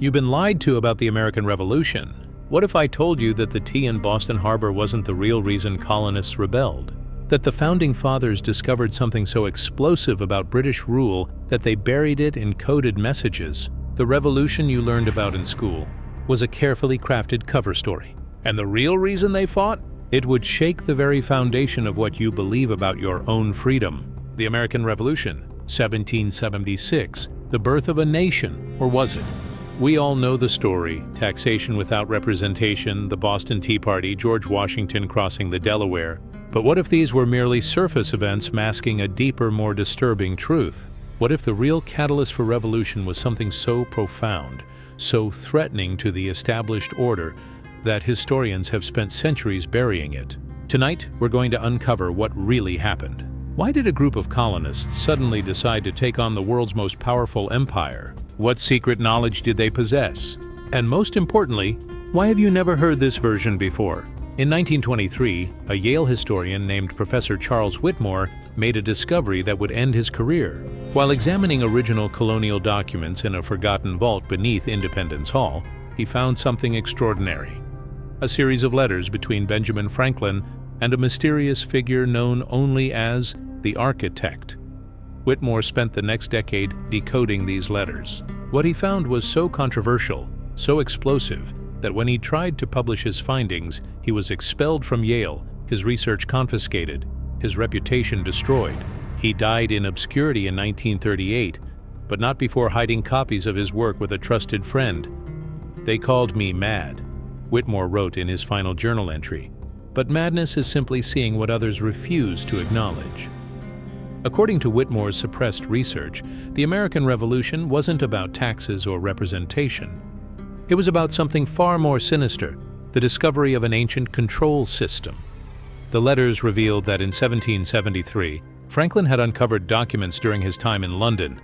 You've been lied to about the American Revolution. What if I told you that the tea in Boston Harbor wasn't the real reason colonists rebelled? That the Founding Fathers discovered something so explosive about British rule that they buried it in coded messages? The revolution you learned about in school was a carefully crafted cover story. And the real reason they fought? It would shake the very foundation of what you believe about your own freedom. The American Revolution, 1776, the birth of a nation, or was it? We all know the story: taxation without representation, the Boston Tea Party, George Washington crossing the Delaware. But what if these were merely surface events masking a deeper, more disturbing truth? What if the real catalyst for revolution was something so profound, so threatening to the established order, that historians have spent centuries burying it? Tonight, we're going to uncover what really happened. Why did a group of colonists suddenly decide to take on the world's most powerful empire? What secret knowledge did they possess? And most importantly, why have you never heard this version before? In 1923, a Yale historian named Professor Charles Whitmore made a discovery that would end his career. While examining original colonial documents in a forgotten vault beneath Independence Hall, he found something extraordinary: a series of letters between Benjamin Franklin and a mysterious figure known only as the Architect. Whitmore spent the next decade decoding these letters. What he found was so controversial, so explosive, that when he tried to publish his findings, he was expelled from Yale, his research confiscated, his reputation destroyed. He died in obscurity in 1938, but not before hiding copies of his work with a trusted friend. "They called me mad," Whitmore wrote in his final journal entry. But madness is simply seeing what others refuse to acknowledge. According to Whitmore's suppressed research, the American Revolution wasn't about taxes or representation. It was about something far more sinister: the discovery of an ancient control system. The letters revealed that in 1773, Franklin had uncovered documents during his time in London.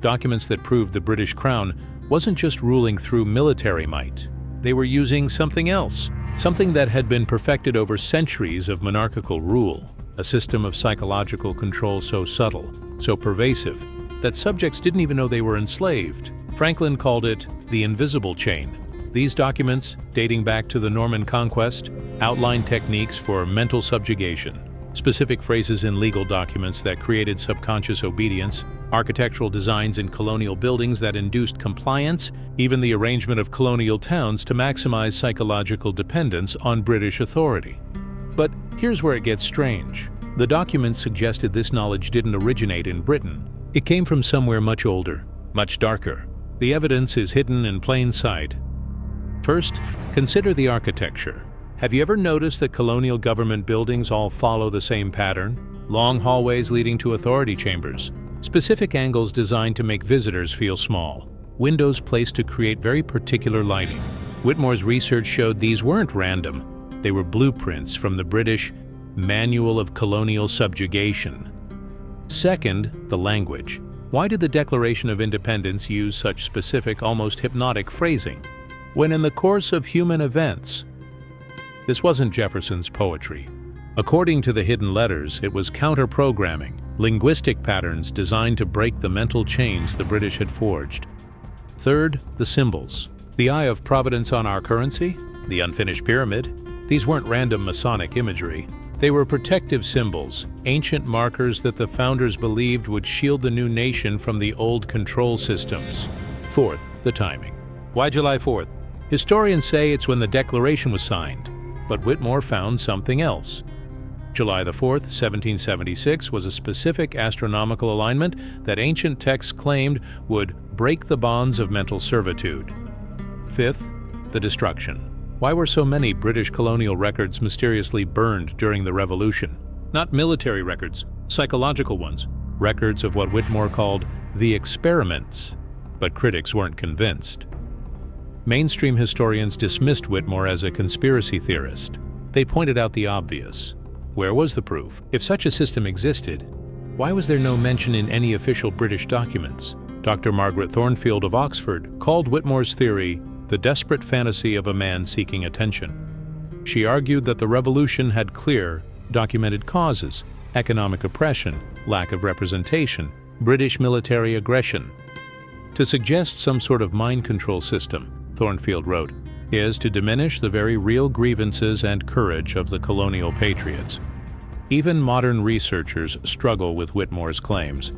Documents that proved the British Crown wasn't just ruling through military might. They were using something else, something that had been perfected over centuries of monarchical rule. A system of psychological control so subtle, so pervasive, that subjects didn't even know they were enslaved. Franklin called it the invisible chain. These documents, dating back to the Norman Conquest, outlined techniques for mental subjugation, specific phrases in legal documents that created subconscious obedience, architectural designs in colonial buildings that induced compliance, even the arrangement of colonial towns to maximize psychological dependence on British authority. But here's where it gets strange. The documents suggested this knowledge didn't originate in Britain. It came from somewhere much older, much darker. The evidence is hidden in plain sight. First, consider the architecture. Have you ever noticed that colonial government buildings all follow the same pattern? Long hallways leading to authority chambers, specific angles designed to make visitors feel small, windows placed to create very particular lighting. Whitmore's research showed these weren't random. They were blueprints from the British Manual of Colonial Subjugation. Second, the language. Why did the Declaration of Independence use such specific, almost hypnotic phrasing, when in the course of human events? This wasn't Jefferson's poetry. According to the hidden letters, it was counter-programming, linguistic patterns designed to break the mental chains the British had forged. Third, the symbols. The eye of providence on our currency, the unfinished pyramid. These weren't random Masonic imagery. They were protective symbols, ancient markers that the founders believed would shield the new nation from the old control systems. Fourth, the timing. Why July 4th? Historians say it's when the Declaration was signed, but Whitmore found something else. July the 4th, 1776 was a specific astronomical alignment that ancient texts claimed would break the bonds of mental servitude. Fifth, the destruction. Why were so many British colonial records mysteriously burned during the Revolution? Not military records, psychological ones, records of what Whitmore called the experiments. But critics weren't convinced. Mainstream historians dismissed Whitmore as a conspiracy theorist. They pointed out the obvious. Where was the proof? If such a system existed, why was there no mention in any official British documents? Dr. Margaret Thornfield of Oxford called Whitmore's theory the desperate fantasy of a man seeking attention. She argued that the revolution had clear, documented causes: economic oppression, lack of representation, British military aggression. To suggest some sort of mind control system, Thornfield wrote, is to diminish the very real grievances and courage of the colonial patriots. Even modern researchers struggle with Whitmore's claims.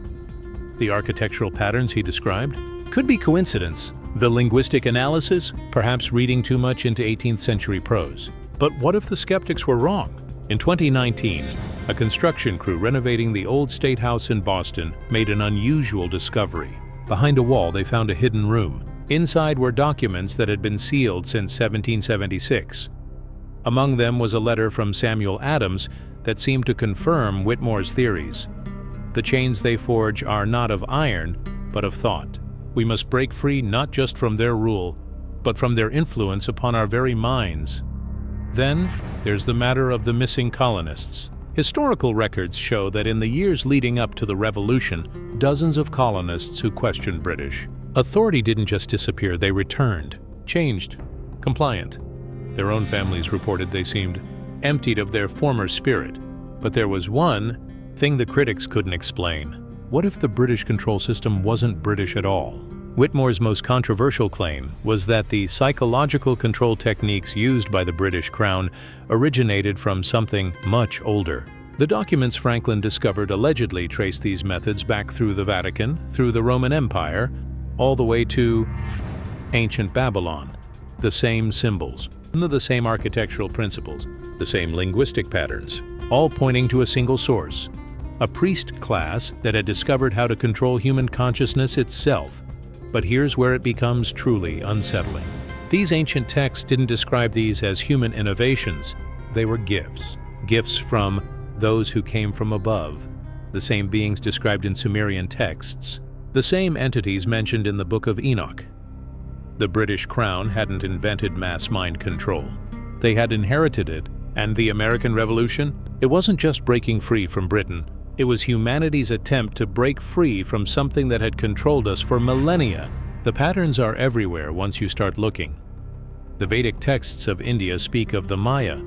The architectural patterns he described could be coincidence. The linguistic analysis, perhaps reading too much into 18th century prose. But what if the skeptics were wrong? In 2019, a construction crew renovating the old State House in Boston made an unusual discovery. Behind a wall, they found a hidden room. Inside were documents that had been sealed since 1776. Among them was a letter from Samuel Adams that seemed to confirm Whitmore's theories. The chains they forge are not of iron, but of thought. We must break free not just from their rule, but from their influence upon our very minds. Then, there's the matter of the missing colonists. Historical records show that in the years leading up to the Revolution, dozens of colonists who questioned British authority didn't just disappear, they returned, changed, compliant. Their own families reported they seemed emptied of their former spirit. But there was one thing the critics couldn't explain. What if the British control system wasn't British at all? Whitmore's most controversial claim was that the psychological control techniques used by the British Crown originated from something much older. The documents Franklin discovered allegedly traced these methods back through the Vatican, through the Roman Empire, all the way to ancient Babylon. The same symbols, the same architectural principles, the same linguistic patterns, all pointing to a single source. A priest class that had discovered how to control human consciousness itself. But here's where it becomes truly unsettling. These ancient texts didn't describe these as human innovations. They were gifts. Gifts from those who came from above. The same beings described in Sumerian texts. The same entities mentioned in the Book of Enoch. The British Crown hadn't invented mass mind control. They had inherited it, and the American Revolution? It wasn't just breaking free from Britain. It was humanity's attempt to break free from something that had controlled us for millennia. The patterns are everywhere once you start looking. The Vedic texts of India speak of the Maya,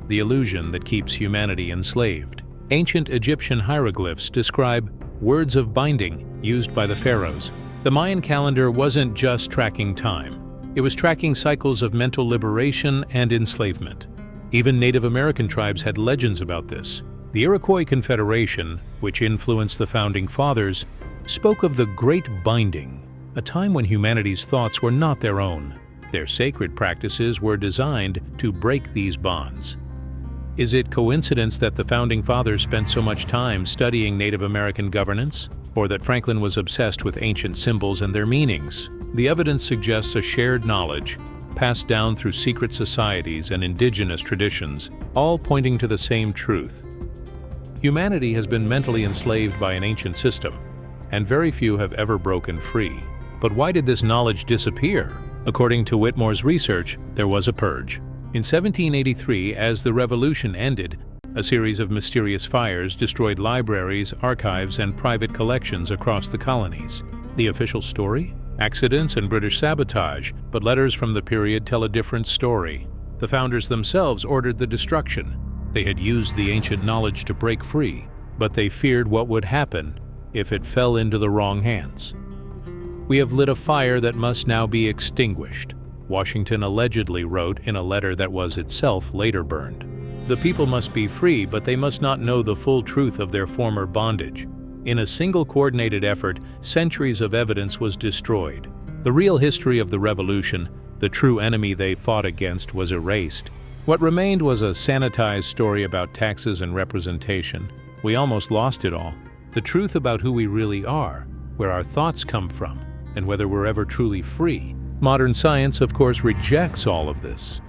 the illusion that keeps humanity enslaved. Ancient Egyptian hieroglyphs describe words of binding used by the pharaohs. The Mayan calendar wasn't just tracking time. It was tracking cycles of mental liberation and enslavement. Even Native American tribes had legends about this. The Iroquois Confederation, which influenced the Founding Fathers, spoke of the Great Binding, a time when humanity's thoughts were not their own. Their sacred practices were designed to break these bonds. Is it coincidence that the Founding Fathers spent so much time studying Native American governance, or that Franklin was obsessed with ancient symbols and their meanings? The evidence suggests a shared knowledge, passed down through secret societies and indigenous traditions, all pointing to the same truth. Humanity has been mentally enslaved by an ancient system, and very few have ever broken free. But why did this knowledge disappear? According to Whitmore's research, there was a purge. In 1783, as the Revolution ended, a series of mysterious fires destroyed libraries, archives, and private collections across the colonies. The official story? Accidents and British sabotage, but letters from the period tell a different story. The founders themselves ordered the destruction. They had used the ancient knowledge to break free, but they feared what would happen if it fell into the wrong hands. We have lit a fire that must now be extinguished, Washington allegedly wrote in a letter that was itself later burned. The people must be free, but they must not know the full truth of their former bondage. In a single coordinated effort, centuries of evidence was destroyed. The real history of the Revolution, the true enemy they fought against, was erased. What remained was a sanitized story about taxes and representation. We almost lost it all. The truth about who we really are, where our thoughts come from, and whether we're ever truly free. Modern science, of course, rejects all of this.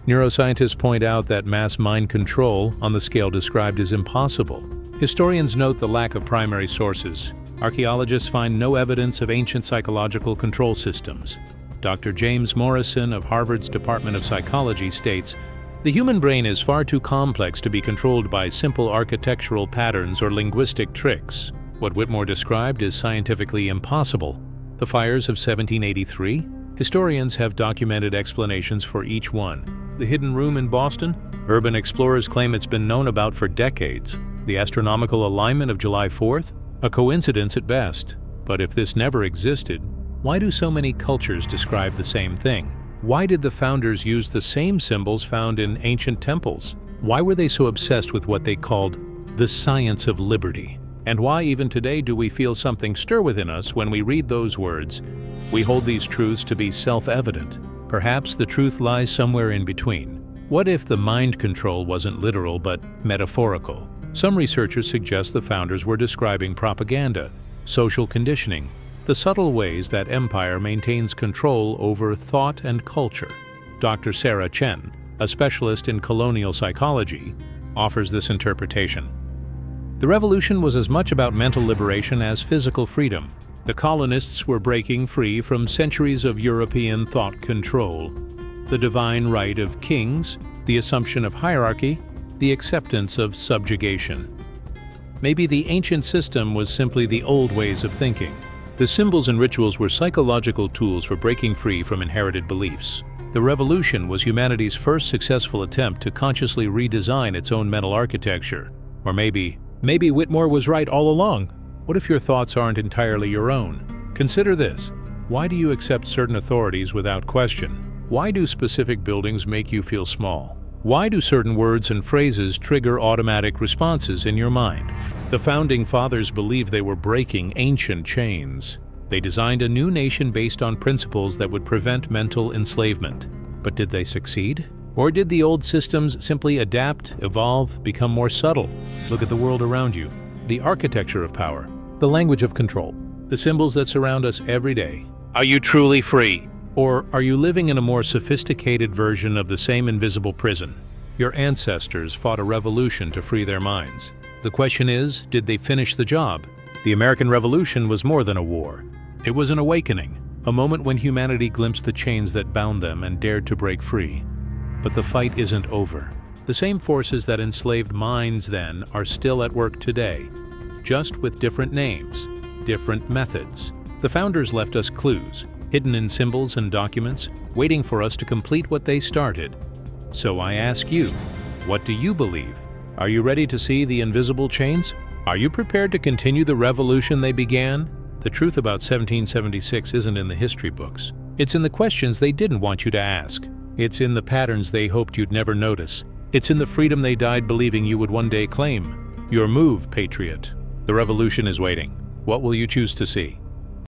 Neuroscientists point out that mass mind control, on the scale described, is impossible. Historians note the lack of primary sources. Archaeologists find no evidence of ancient psychological control systems. Dr. James Morrison of Harvard's Department of Psychology states, "The human brain is far too complex to be controlled by simple architectural patterns or linguistic tricks. What Whitmore described is scientifically impossible." The fires of 1783? Historians have documented explanations for each one. The hidden room in Boston? Urban explorers claim it's been known about for decades. The astronomical alignment of July 4th? A coincidence at best. But if this never existed, Why do so many cultures describe the same thing? Why did the founders use the same symbols found in ancient temples? Why were they so obsessed with what they called the science of liberty? And why even today do we feel something stir within us when we read those words? We hold these truths to be self-evident. Perhaps the truth lies somewhere in between. What if the mind control wasn't literal but metaphorical? Some researchers suggest the founders were describing propaganda, social conditioning, the subtle ways that empire maintains control over thought and culture. Dr. Sarah Chen, a specialist in colonial psychology, offers this interpretation. The revolution was as much about mental liberation as physical freedom. The colonists were breaking free from centuries of European thought control. The divine right of kings, the assumption of hierarchy, the acceptance of subjugation. Maybe the ancient system was simply the old ways of thinking. The symbols and rituals were psychological tools for breaking free from inherited beliefs. The revolution was humanity's first successful attempt to consciously redesign its own mental architecture. Or maybe Whitmore was right all along. What if your thoughts aren't entirely your own? Consider this. Why do you accept certain authorities without question? Why do specific buildings make you feel small? Why do certain words and phrases trigger automatic responses in your mind? The Founding Fathers believed they were breaking ancient chains. They designed a new nation based on principles that would prevent mental enslavement. But did they succeed? Or did the old systems simply adapt, evolve, become more subtle? Look at the world around you. The architecture of power, the language of control, the symbols that surround us every day. Are you truly free? Or are you living in a more sophisticated version of the same invisible prison? Your ancestors fought a revolution to free their minds. The question is, did they finish the job? The American Revolution was more than a war. It was an awakening, a moment when humanity glimpsed the chains that bound them and dared to break free. But the fight isn't over. The same forces that enslaved minds then are still at work today, just with different names, different methods. The founders left us clues, hidden in symbols and documents, waiting for us to complete what they started. So I ask you, what do you believe? Are you ready to see the invisible chains? Are you prepared to continue the revolution they began? The truth about 1776 isn't in the history books. It's in the questions they didn't want you to ask. It's in the patterns they hoped you'd never notice. It's in the freedom they died believing you would one day claim. Your move, patriot. The revolution is waiting. What will you choose to see?